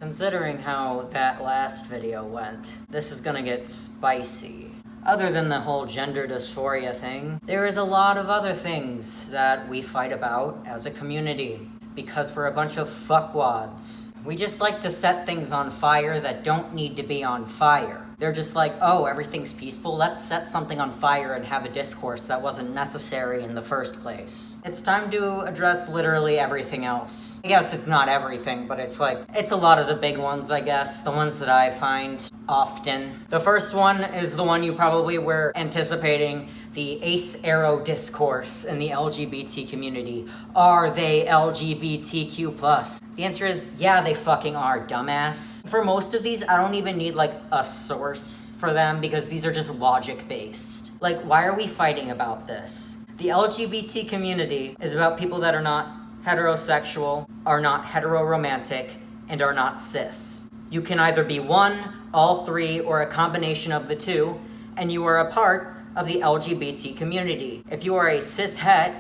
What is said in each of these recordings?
Considering how that last video went, this is gonna get spicy. Other than the whole gender dysphoria thing, there is a lot of other things that we fight about as a community, because we're a bunch of fuckwads. We just like to set things on fire that don't need to be on fire. They're just like, oh, everything's peaceful, let's set something on fire and have a discourse that wasn't necessary in the first place. It's time to address literally everything else. I guess it's not everything, but it's a lot of the big ones, I guess. The ones that I find often. The first one is the one you probably were anticipating, the ace arrow discourse in the LGBT community. Are they LGBTQ+? The answer is, yeah, they fucking are, dumbass. For most of these, I don't even need like a source for them because these are just logic-based. Like, why are we fighting about this? The LGBT community is about people that are not heterosexual, are not heteroromantic, and are not cis. You can either be one, all three, or a combination of the two, and you are a part of the LGBT community. If you are a cis-het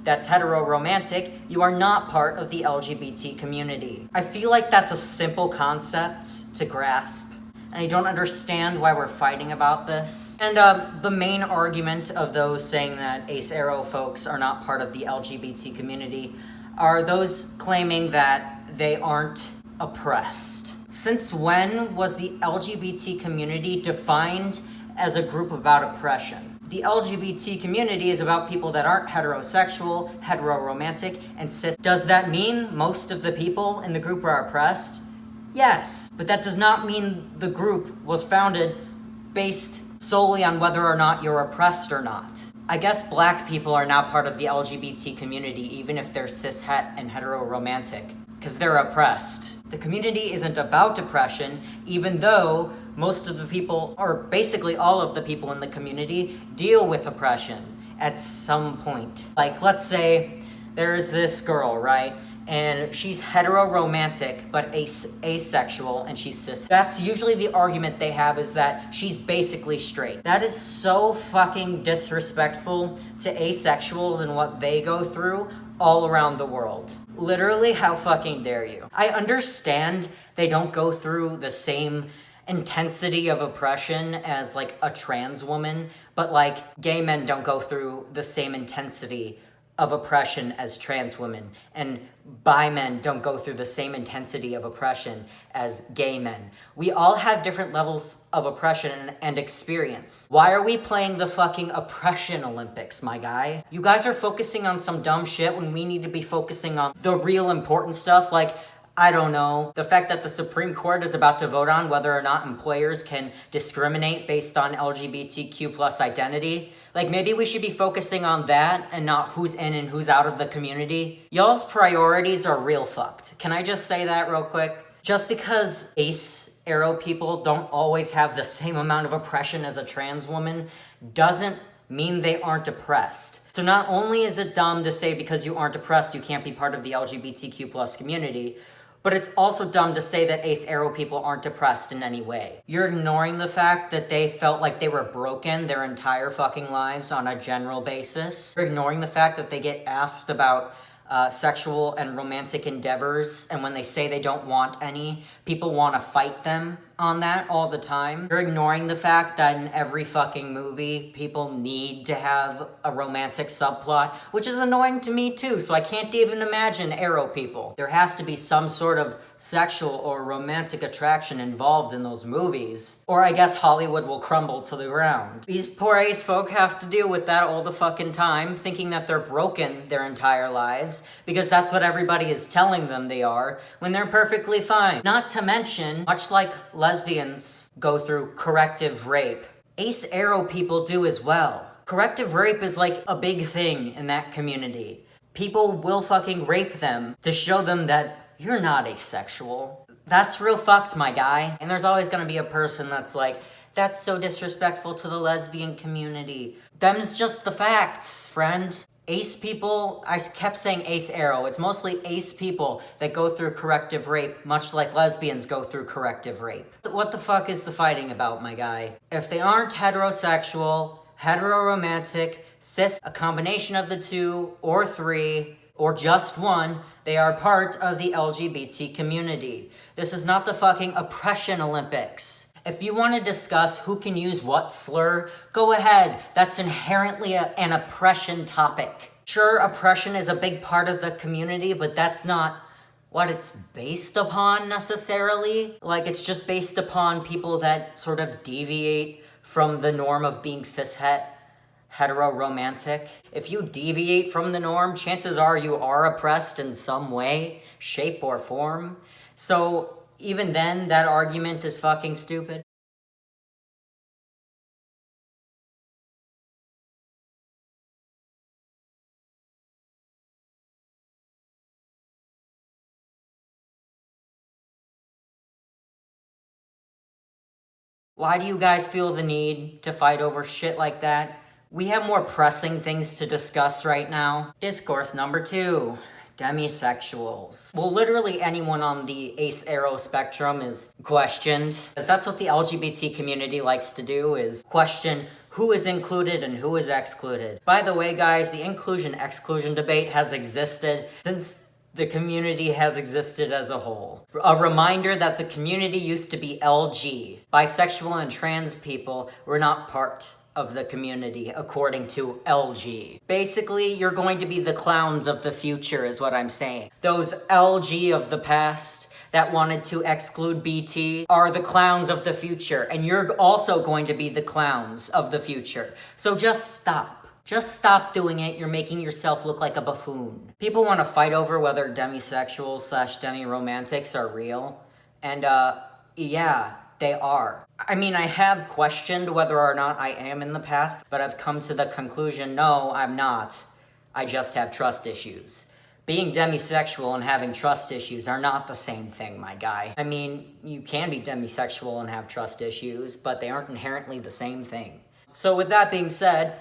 that's heteroromantic, you are not part of the LGBT community. I feel like that's a simple concept to grasp, and I don't understand why we're fighting about this. And the main argument of those saying that ace arrow folks are not part of the LGBT community are those claiming that they aren't oppressed. Since when was the LGBT community defined as a group about oppression? The LGBT community is about people that aren't heterosexual, heteroromantic, and cis. Does that mean most of the people in the group are oppressed? Yes, but that does not mean the group was founded based solely on whether or not you're oppressed or not. I guess black people are now part of the LGBT community even if they're cis-het and heteroromantic, because they're oppressed. The community isn't about oppression, even though most of the people, or basically all of the people in the community, deal with oppression at some point. Like, let's say there's this girl, right? And she's heteroromantic, but asexual, and she's cis. That's usually the argument they have, is that she's basically straight. That is so fucking disrespectful to asexuals and what they go through all around the world. Literally, how fucking dare you? I understand they don't go through the same intensity of oppression as like a trans woman, but like gay men don't go through the same intensity of oppression as trans women, and bi men don't go through the same intensity of oppression as gay men. We all have different levels of oppression and experience. Why are we playing the fucking oppression Olympics, my guy? You guys are focusing on some dumb shit when we need to be focusing on the real important stuff, like, I don't know, the fact that the Supreme Court is about to vote on whether or not employers can discriminate based on LGBTQ+ identity. Like, maybe we should be focusing on that and not who's in and who's out of the community. Y'all's priorities are real fucked. Can I just say that real quick? Just because ace arrow people don't always have the same amount of oppression as a trans woman doesn't mean they aren't oppressed. So not only is it dumb to say because you aren't oppressed you can't be part of the LGBTQ+ community, but it's also dumb to say that ace arrow people aren't oppressed in any way. You're ignoring the fact that they felt like they were broken their entire fucking lives on a general basis. You're ignoring the fact that they get asked about sexual and romantic endeavors, and when they say they don't want any, people want to fight them on that all the time. You're ignoring the fact that in every fucking movie, people need to have a romantic subplot, which is annoying to me too, so I can't even imagine arrow people. There has to be some sort of sexual or romantic attraction involved in those movies, or I guess Hollywood will crumble to the ground. These poor ace folk have to deal with that all the fucking time, thinking that they're broken their entire lives, because that's what everybody is telling them they are, when they're perfectly fine. Not to mention, much like lesbians go through corrective rape, ace arrow people do as well. Corrective rape is like a big thing in that community. People will fucking rape them to show them that you're not asexual. That's real fucked, my guy. And there's always gonna be a person that's like, that's so disrespectful to the lesbian community. Them's just the facts, friend. Ace people, I kept saying ace arrow, it's mostly ace people that go through corrective rape, much like lesbians go through corrective rape. What the fuck is the fighting about, my guy? If they aren't heterosexual, heteroromantic, cis, a combination of the two, or three, or just one, they are part of the LGBT community. This is not the fucking oppression Olympics. If you want to discuss who can use what slur, go ahead. That's inherently an oppression topic. Sure, oppression is a big part of the community, but that's not what it's based upon necessarily. Like, it's just based upon people that sort of deviate from the norm of being cishet, hetero-romantic. If you deviate from the norm, chances are you are oppressed in some way, shape, or form. So even then, that argument is fucking stupid. Why do you guys feel the need to fight over shit like that? We have more pressing things to discuss right now. Discourse number 2. Demisexuals. Well, literally anyone on the ace-arrow spectrum is questioned. Because that's what the LGBT community likes to do, is question who is included and who is excluded. By the way, guys, the inclusion-exclusion debate has existed since the community has existed as a whole. A reminder that the community used to be LG. Bisexual and trans people were not part of the community, according to LG. Basically, you're going to be the clowns of the future, is what I'm saying. Those LG of the past that wanted to exclude BT are the clowns of the future, and you're also going to be the clowns of the future. So just stop. Just stop doing it. You're making yourself look like a buffoon. People want to fight over whether demisexuals / demi-romantics are real. And, yeah, they are. I mean, I have questioned whether or not I am in the past, but I've come to the conclusion, no, I'm not. I just have trust issues. Being demisexual and having trust issues are not the same thing, my guy. I mean, you can be demisexual and have trust issues, but they aren't inherently the same thing. So with that being said,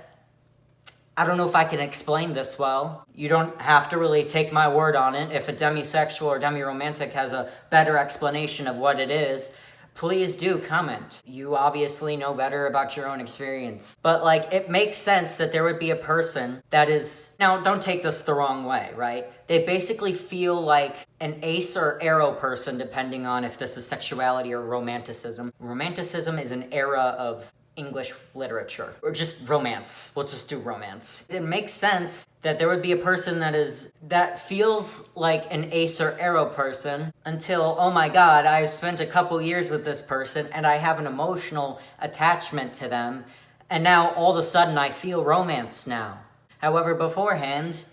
I don't know if I can explain this well. You don't have to really take my word on it. If a demisexual or demi-romantic has a better explanation of what it is, please do comment. You obviously know better about your own experience. But, like, it makes sense that there would be a person that is... Now, don't take this the wrong way, right? They basically feel like an ace or arrow person, depending on if this is sexuality or romanticism. Romanticism is an era of English literature, or just romance. We'll just do romance. It makes sense that there would be a person that feels like an ace or arrow person until, oh my god, I've spent a couple years with this person and I have an emotional attachment to them, and now all of a sudden I feel romance now. However, beforehand,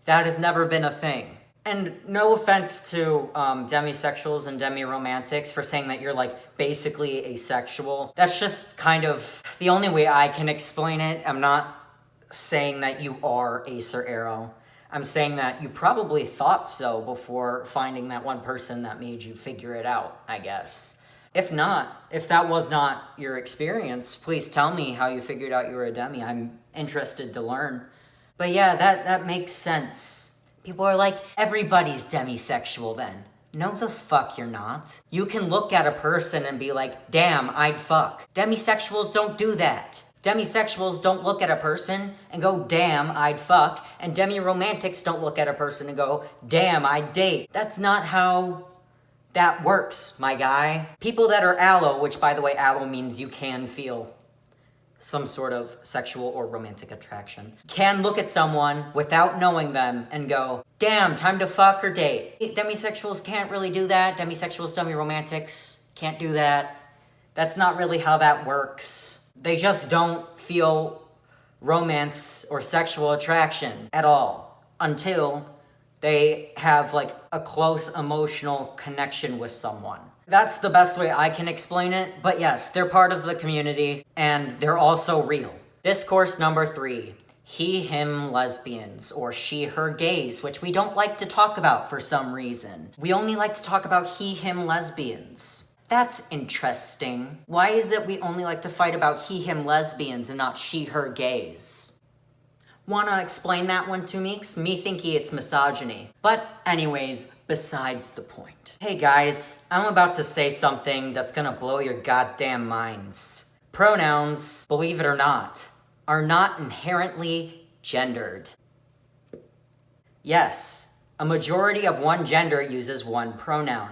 that has never been a thing. And no offense to demisexuals and demi-romantics for saying that you're, like, basically asexual. That's just kind of the only way I can explain it. I'm not saying that you are ace or arrow. I'm saying that you probably thought so before finding that one person that made you figure it out, I guess. If not, if that was not your experience, please tell me how you figured out you were a demi. I'm interested to learn. But yeah, that makes sense. People are like, everybody's demisexual then. No the fuck you're not. You can look at a person and be like, damn, I'd fuck. Demisexuals don't do that. Demisexuals don't look at a person and go, damn, I'd fuck. And demi-romantics don't look at a person and go, damn, I'd date. That's not how that works, my guy. People that are allo, which by the way, allo means you can feel some sort of sexual or romantic attraction, can look at someone without knowing them and go, damn, time to fuck or date. Demisexuals can't really do that. Demisexuals, demi-romantics can't do that. That's not really how that works. They just don't feel romance or sexual attraction at all until they have, like, a close emotional connection with someone. That's the best way I can explain it, but yes, they're part of the community, and they're also real. Discourse number 3, he, him, lesbians, or she, her, gays, which we don't like to talk about for some reason. We only like to talk about he, him, lesbians. That's interesting. Why is it we only like to fight about he, him, lesbians and not she, her, gays? Wanna explain that one to me? 'Cause me thinking it's misogyny. But anyways, besides the point. Hey guys, I'm about to say something that's gonna blow your goddamn minds. Pronouns, believe it or not, are not inherently gendered. Yes, a majority of one gender uses one pronoun.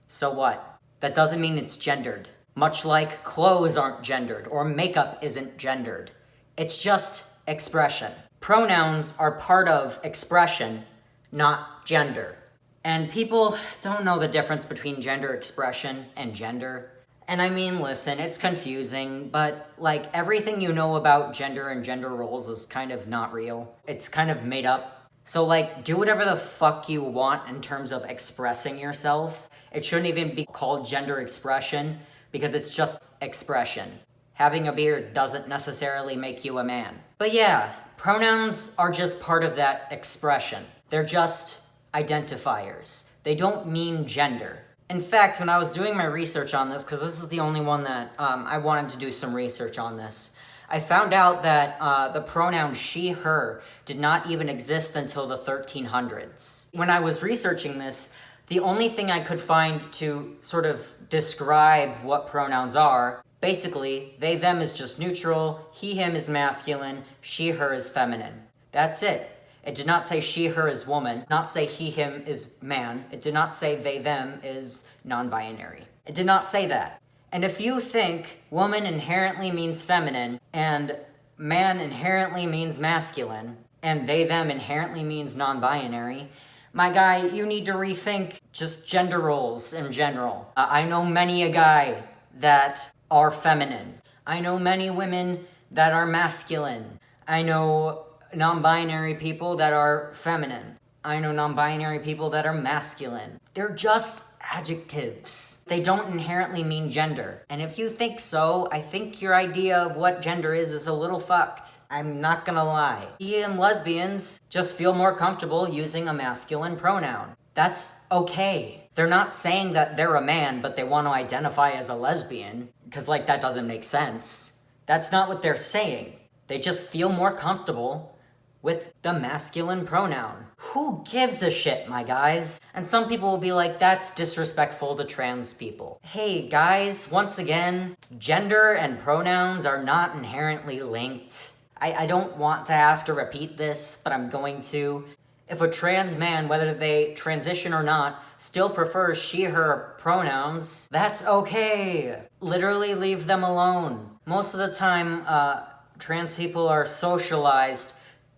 So what? That doesn't mean it's gendered. Much like clothes aren't gendered or makeup isn't gendered. It's just expression. Pronouns are part of expression, not gender. And people don't know the difference between gender expression and gender. And I mean, listen, it's confusing, but like everything you know about gender and gender roles is kind of not real. It's kind of made up. So like, do whatever the fuck you want in terms of expressing yourself. It shouldn't even be called gender expression because it's just expression. Having a beard doesn't necessarily make you a man. But yeah, pronouns are just part of that expression. They're just identifiers. They don't mean gender. In fact, when I was doing my research on this, because this is the only one that I wanted to do some research on this, I found out that the pronoun she, her did not even exist until the 1300s. When I was researching this, the only thing I could find to sort of describe what pronouns are, basically, they, them is just neutral, he, him is masculine, she, her is feminine. That's it. It did not say she, her is woman, not say he, him is man. It did not say they, them is non-binary. It did not say that. And if you think woman inherently means feminine, and man inherently means masculine, and they, them inherently means non-binary, my guy, you need to rethink just gender roles in general. I know many a guy that are feminine. I know many women that are masculine. I know non-binary people that are feminine. I know non-binary people that are masculine. They're just adjectives. They don't inherently mean gender. And if you think so, I think your idea of what gender is a little fucked. I'm not gonna lie. He and lesbians just feel more comfortable using a masculine pronoun. That's okay. They're not saying that they're a man, but they want to identify as a lesbian, because like that doesn't make sense. That's not what they're saying. They just feel more comfortable with the masculine pronoun. Who gives a shit, my guys? And some people will be like, that's disrespectful to trans people. Hey guys, once again, gender and pronouns are not inherently linked. I don't want to have to repeat this, but I'm going to. If a trans man, whether they transition or not, still prefers she, her pronouns, that's okay. Literally leave them alone. Most of the time, trans people are socialized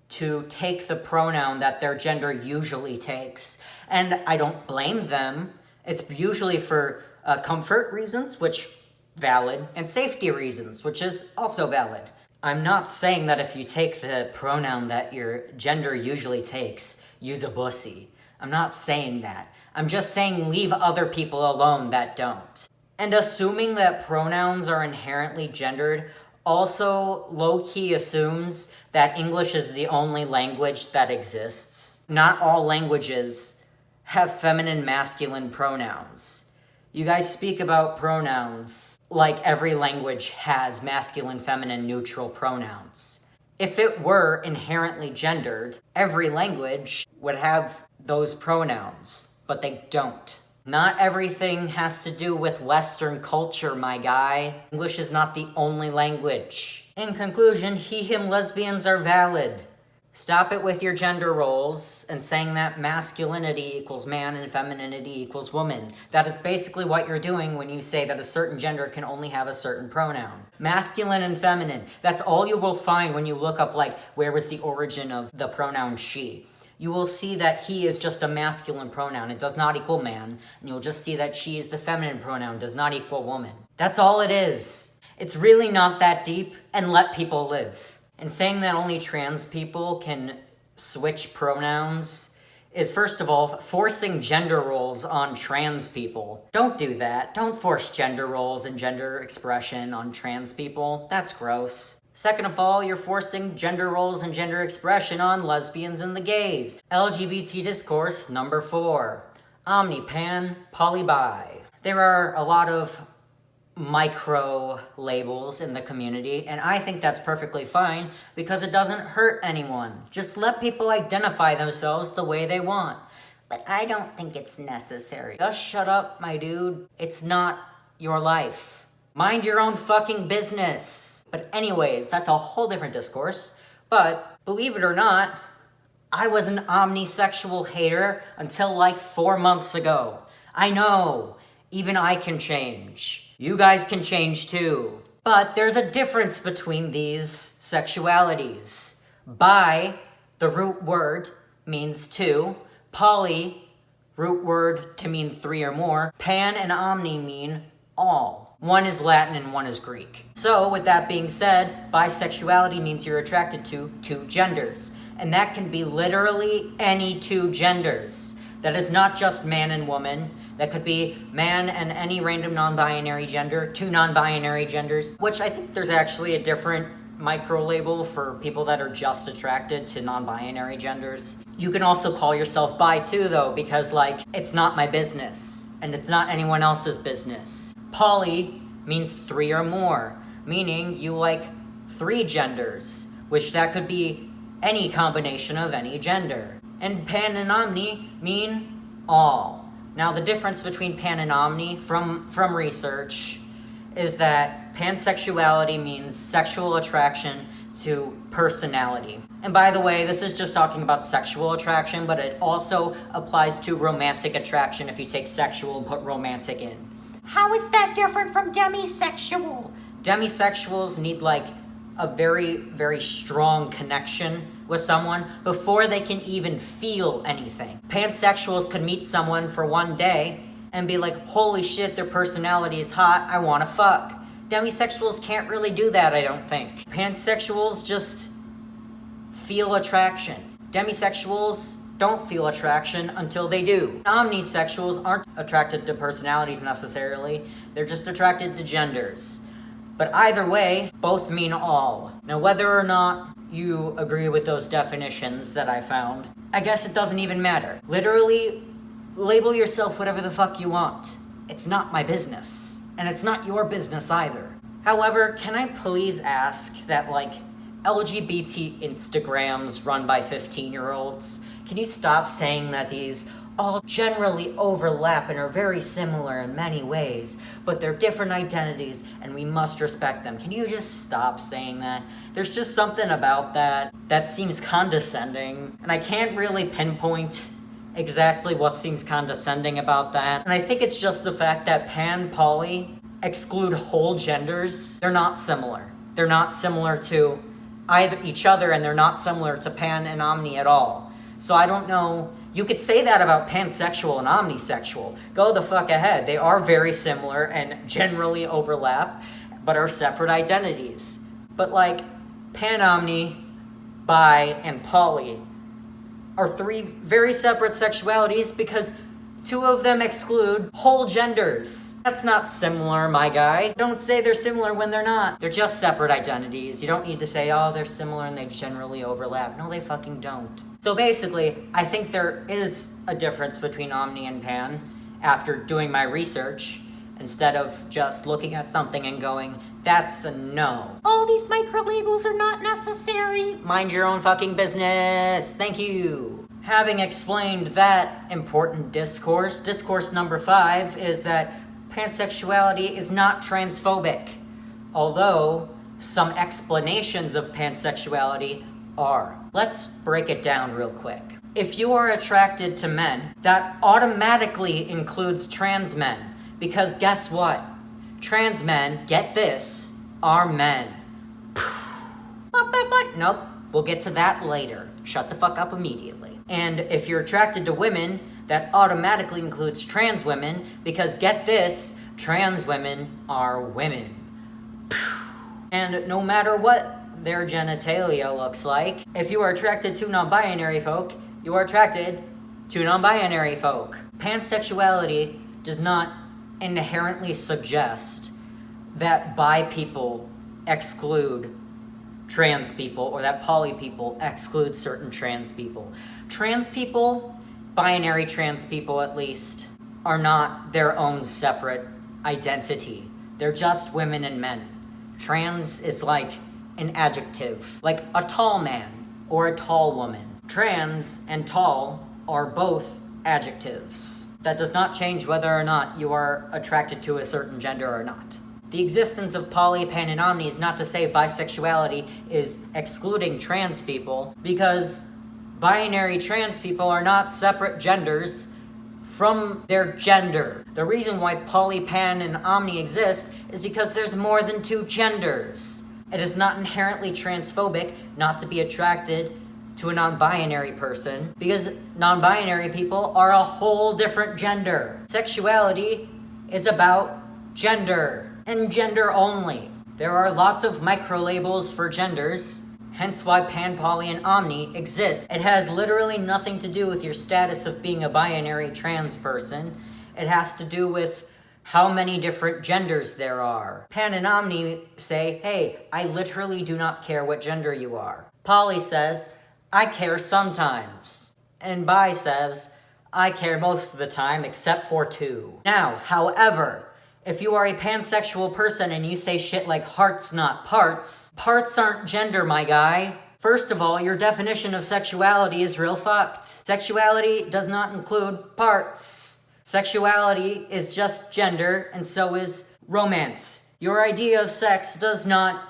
to take the pronoun that their gender usually takes. And I don't blame them. It's usually for comfort reasons, which valid, and safety reasons, which is also valid. I'm not saying that if you take the pronoun that your gender usually takes, use a bussy. I'm not saying that. I'm just saying leave other people alone that don't. And assuming that pronouns are inherently gendered also low-key assumes that English is the only language that exists. Not all languages have feminine, masculine pronouns. You guys speak about pronouns like every language has masculine, feminine, neutral pronouns. If it were inherently gendered, every language would have those pronouns, but they don't. Not everything has to do with Western culture, my guy. English is not the only language. In conclusion, he, him lesbians are valid. Stop it with your gender roles and saying that masculinity equals man and femininity equals woman. That is basically what you're doing when you say that a certain gender can only have a certain pronoun. Masculine and feminine. That's all you will find when you look up, like, where was the origin of the pronoun she. You will see that he is just a masculine pronoun. It does not equal man. And you'll just see that she is the feminine pronoun, does not equal woman. That's all it is. It's really not that deep, and let people live. And saying that only trans people can switch pronouns is, first of all, forcing gender roles on trans people. Don't do that. Don't force gender roles and gender expression on trans people. That's gross. Second of all, you're forcing gender roles and gender expression on lesbians and the gays. LGBT discourse number 4. Omni, pan, poly, bi. There are a lot of micro labels in the community, and I think that's perfectly fine because it doesn't hurt anyone. Just let people identify themselves the way they want. But I don't think it's necessary. Just shut up, my dude. It's not your life. Mind your own fucking business. But anyways, that's a whole different discourse. But believe it or not, I was an omnisexual hater until like 4 months ago. I know, even I can change. You guys can change too. But there's a difference between these sexualities. Bi, the root word, means two. Poly, root word to mean three or more. Pan and omni mean all. One is Latin and one is Greek. So, with that being said, bisexuality means you're attracted to two genders. And that can be literally any two genders. That is not just man and woman. That could be man and any random non-binary gender, two non-binary genders, which I think there's actually a different micro-label for people that are just attracted to non-binary genders. You can also call yourself bi too, though, because, like, it's not my business, and it's not anyone else's business. Poly means three or more, meaning you like three genders, which that could be any combination of any gender. And pan and omni mean all. Now, the difference between pan and omni from research is that pansexuality means sexual attraction to personality. And by the way, this is just talking about sexual attraction, but it also applies to romantic attraction if you take sexual and put romantic in. How is that different from demisexual? Demisexuals need like a very, very strong connection with someone before they can even feel anything. Pansexuals could meet someone for one day and be like, holy shit, their personality is hot, I wanna fuck. Demisexuals can't really do that, I don't think. Pansexuals just feel attraction. Demisexuals don't feel attraction until they do. Omnisexuals aren't attracted to personalities necessarily, they're just attracted to genders. But either way, both mean all. Now, whether or not you agree with those definitions that I found, I guess it doesn't even matter. Literally, label yourself whatever the fuck you want. It's not my business. And it's not your business either. However, can I please ask that, like, LGBT Instagrams run by 15-year-olds, can you stop saying that these all generally overlap and are very similar in many ways, but they're different identities and we must respect them? Can you just stop saying that? There's just something about that seems condescending, and I can't really pinpoint exactly what seems condescending about that. And I think it's just the fact that pan, poly exclude whole genders. They're not similar. They're not similar to either each other, and they're not similar to pan and omni at all. So I don't know. You could say that about pansexual and omnisexual. Go the fuck ahead. They are very similar and generally overlap, but are separate identities. But like, pan-omni, bi, and poly are three very separate sexualities because two of them exclude whole genders. That's not similar, my guy. Don't say they're similar when they're not. They're just separate identities. You don't need to say, oh, they're similar and they generally overlap. No, they fucking don't. So basically, I think there is a difference between omni and pan after doing my research, instead of just looking at something and going, that's a no. All these micro-labels are not necessary. Mind your own fucking business. Thank you. Having explained that important discourse number 5 is that pansexuality is not transphobic, although some explanations of pansexuality are. Let's break it down real quick. If you are attracted to men, that automatically includes trans men, because guess what? Trans men, get this, are men. But nope, we'll get to that later. Shut the fuck up immediately. And if you're attracted to women, that automatically includes trans women, because get this, trans women are women. And no matter what their genitalia looks like, if you are attracted to non-binary folk, you are attracted to non-binary folk. Pansexuality does not inherently suggest that bi people exclude trans people, or that poly people exclude certain trans people. Trans people, binary trans people at least, are not their own separate identity. They're just women and men. Trans is like an adjective, like a tall man or a tall woman. Trans and tall are both adjectives. That does not change whether or not you are attracted to a certain gender or not. The existence of poly, pan, and omni is not to say bisexuality is excluding trans people, because Binary trans people are not separate genders from their gender. The reason why poly, pan, and omni exist is because there's more than two genders. It is not inherently transphobic not to be attracted to a non-binary person, because non-binary people are a whole different gender. Sexuality is about gender, and gender only. There are lots of micro-labels for genders, hence why pan, poly, and omni exist. It has literally nothing to do with your status of being a binary trans person. It has to do with how many different genders there are. Pan and omni say, hey, I literally do not care what gender you are. Poly says, I care sometimes. And bi says, I care most of the time except for two. Now, however, if you are a pansexual person and you say shit like hearts not parts, parts aren't gender, my guy. First of all, your definition of sexuality is real fucked. Sexuality does not include parts. Sexuality is just gender, and so is romance. Your idea of sex does not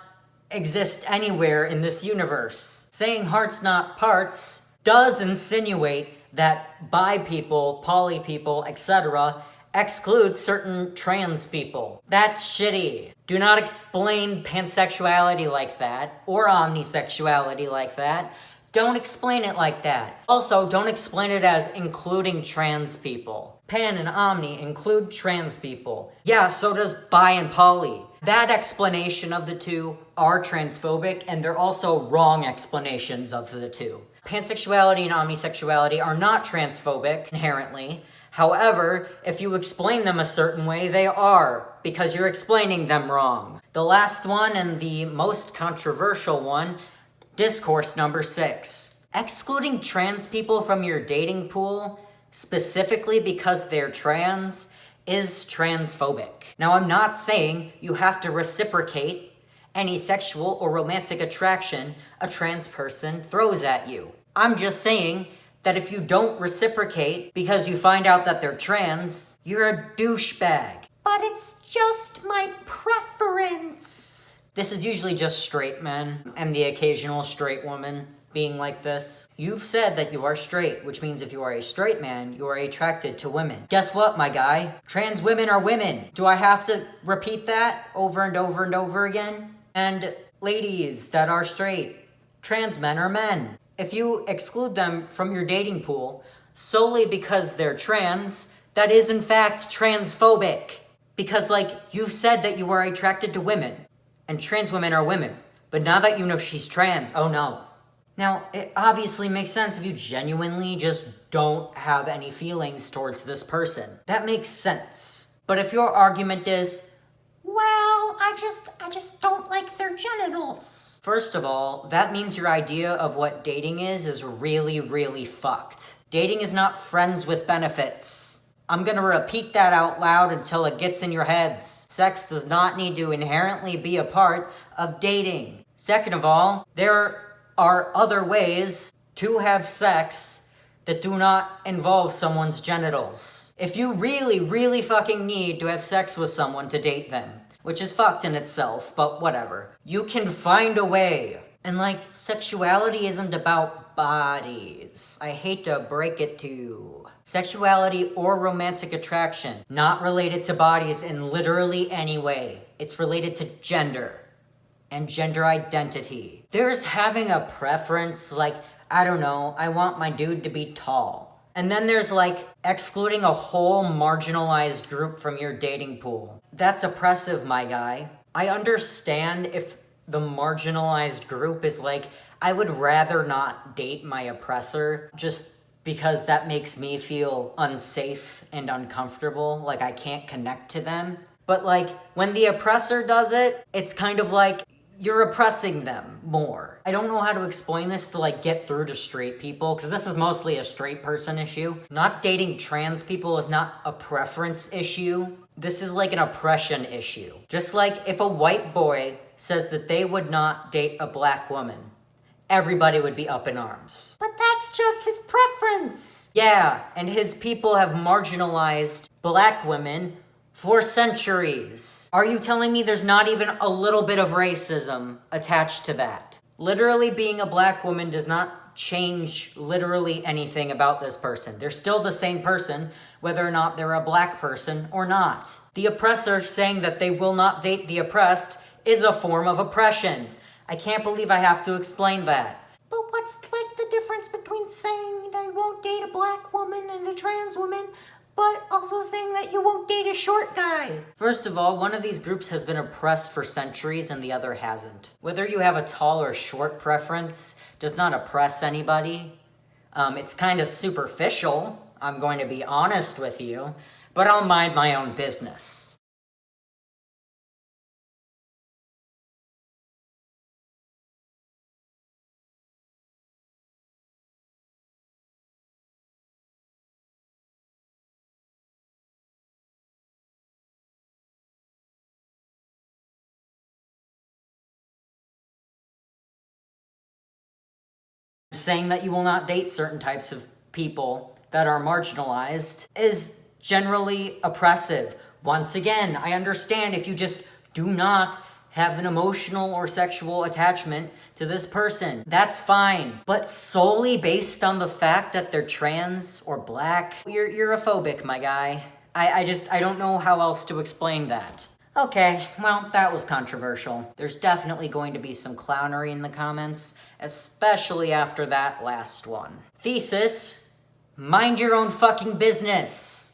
exist anywhere in this universe. Saying hearts not parts does insinuate that bi people, poly people, etc. exclude certain trans people. That's shitty. Do not explain pansexuality like that, or omnisexuality like that. Don't explain it like that. Also, don't explain it as including trans people. Pan and omni include trans people. Yeah, so does bi and poly. That explanation of the two are transphobic, and they're also wrong explanations of the two. Pansexuality and omnisexuality are not transphobic inherently. However, if you explain them a certain way, they are, because you're explaining them wrong. The last one, and the most controversial one, Discourse number 6. Excluding trans people from your dating pool, specifically because they're trans, is transphobic. Now, I'm not saying you have to reciprocate any sexual or romantic attraction a trans person throws at you. I'm just saying that if you don't reciprocate because you find out that they're trans, you're a douchebag. But it's just my preference. This is usually just straight men and the occasional straight woman being like this. You've said that you are straight, which means if you are a straight man, you are attracted to women. Guess what, my guy? Trans women are women. Do I have to repeat that over and over and over again? And ladies that are straight, trans men are men. If you exclude them from your dating pool solely because they're trans, that is in fact transphobic. Because you've said that you are attracted to women, and trans women are women. But now that you know she's trans, oh no. Now, it obviously makes sense if you genuinely just don't have any feelings towards this person. That makes sense. But if your argument is, well, I just don't like their genitals. First of all, that means your idea of what dating is really, really fucked. Dating is not friends with benefits. I'm gonna repeat that out loud until it gets in your heads. Sex does not need to inherently be a part of dating. Second of all, there are other ways to have sex that do not involve someone's genitals. If you really, really fucking need to have sex with someone to date them, which is fucked in itself, but whatever, you can find a way. And sexuality isn't about bodies. I hate to break it to you. Sexuality or romantic attraction, not related to bodies in literally any way. It's related to gender and gender identity. There's having a preference, I don't know, I want my dude to be tall. And then there's excluding a whole marginalized group from your dating pool. That's oppressive, my guy. I understand if the marginalized group is I would rather not date my oppressor just because that makes me feel unsafe and uncomfortable, I can't connect to them. But when the oppressor does it, it's kind of you're oppressing them more. I don't know how to explain this to get through to straight people, because this is mostly a straight person issue. Not dating trans people is not a preference issue. This is an oppression issue. Just if a white boy says that they would not date a black woman, everybody would be up in arms. But that's just his preference. Yeah, and his people have marginalized black women for centuries. Are you telling me there's not even a little bit of racism attached to that? Literally being a black woman does not not change literally anything about this person. They're still the same person, whether or not they're a black person or not. The oppressor saying that they will not date the oppressed is a form of oppression. I can't believe I have to explain that. But what's like the difference between saying that you won't date a black woman and a trans woman, but also saying that you won't date a short guy? First of all, one of these groups has been oppressed for centuries and the other hasn't. Whether you have a tall or short preference does not oppress anybody. It's kind of superficial, I'm going to be honest with you, but I'll mind my own business. Saying that you will not date certain types of people that are marginalized is generally oppressive. Once again, I understand if you just do not have an emotional or sexual attachment to this person. That's fine. But solely based on the fact that they're trans or black, you're a phobic, my guy. I don't know how else to explain that. Okay, well, that was controversial. There's definitely going to be some clownery in the comments, especially after that last one. Thesis: mind your own fucking business.